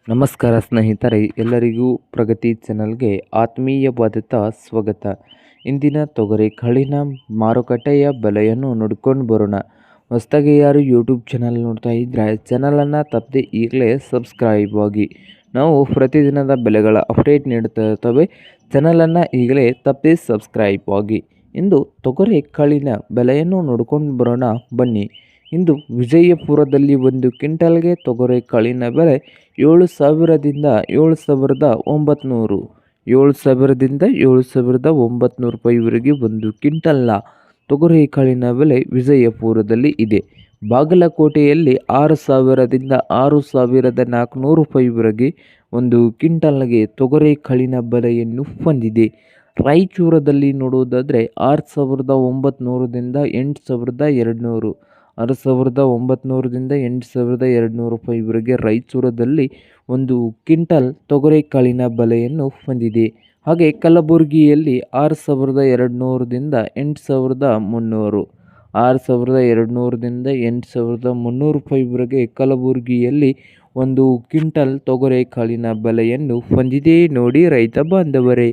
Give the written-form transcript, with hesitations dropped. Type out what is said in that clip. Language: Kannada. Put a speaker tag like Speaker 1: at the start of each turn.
Speaker 1: ನಮಸ್ಕಾರ ಸ್ನೇಹಿತರೆ, ಎಲ್ಲರಿಗೂ ಪ್ರಗತಿ ಚಾನಲ್ಗೆ ಆತ್ಮೀಯವಾದ ಸ್ವಾಗತ. ಇಂದಿನ ತೊಗರಿ ಕಾಳಿನ ಮಾರುಕಟ್ಟೆಯ ಬೆಲೆಯನ್ನು ನೋಡ್ಕೊಂಡು ಬರೋಣ. ಹೊಸದಾಗಿ ಯಾರು ಯೂಟ್ಯೂಬ್ ಚಾನಲ್ ನೋಡ್ತಾ ಇದ್ದರೆ ಚಾನಲನ್ನು ತಪ್ಪದೆ ಈಗಲೇ ಸಬ್ಸ್ಕ್ರೈಬ್ ಆಗಿ. ನಾವು ಪ್ರತಿದಿನದ ಬೆಲೆಗಳ ಅಪ್ಡೇಟ್ ನೀಡುತ್ತಾ ಇರ್ತವೆ. ಚಾನಲನ್ನು ಈಗಲೇ ತಪ್ಪದೆ ಸಬ್ಸ್ಕ್ರೈಬ್ ಆಗಿ. ಇಂದು ತೊಗರಿ ಕಾಳಿನ ಬೆಲೆಯನ್ನು ನೋಡ್ಕೊಂಡು ಬರೋಣ ಬನ್ನಿ. ಇಂದು ವಿಜಯಪುರದಲ್ಲಿ 1 ಕ್ವಿಂಟಲ್ಗೆ ತೊಗರಿ ಕಾಳಿನ ಬೆಲೆ 7,000ದಿಂದ 7,900, 7,000ದಿಂದ 7,900 ರೂಪಾಯಿವರೆಗೆ 1 ಕ್ವಿಂಟಲ್ನ ತೊಗರಿ ಕಾಳಿನ ಬೆಲೆ ವಿಜಯಪುರದಲ್ಲಿ ಇದೆ. ಬಾಗಲಕೋಟೆಯಲ್ಲಿ 6,000ದಿಂದ 6,400 ರೂಪಾಯಿವರೆಗೆ 1 ಕ್ವಿಂಟಲ್ಗೆ ತೊಗರಿ ಕಾಳಿನ ಬೆಲೆಯನ್ನು ಹೊಂದಿದೆ. ರಾಯಚೂರದಲ್ಲಿ ನೋಡುವುದಾದರೆ 6,900ದಿಂದ 8,200, 6,900ದಿಂದ 8,200 ರೂಪಾಯಿವರೆಗೆ ರಾಯಚೂರದಲ್ಲಿ 1 ಕ್ವಿಂಟಲ್ ತೊಗರಿ ಕಾಳಿನ ಬೆಲೆಯನ್ನು ಹೊಂದಿದೆ. ಹಾಗೆ ಕಲಬುರಗಿಯಲ್ಲಿ 6,200ದಿಂದ 8,300, 6,200ದಿಂದ 8,300 ರೂಪಾಯಿವರೆಗೆ ಕಲಬುರಗಿಯಲ್ಲಿ 1 ಕ್ವಿಂಟಲ್ ತೊಗರಿ ಕಾಳಿನ ಬೆಲೆಯನ್ನು ಹೊಂದಿದೆ. ನೋಡಿ ರೈತ ಬಾಂಧವರೇ.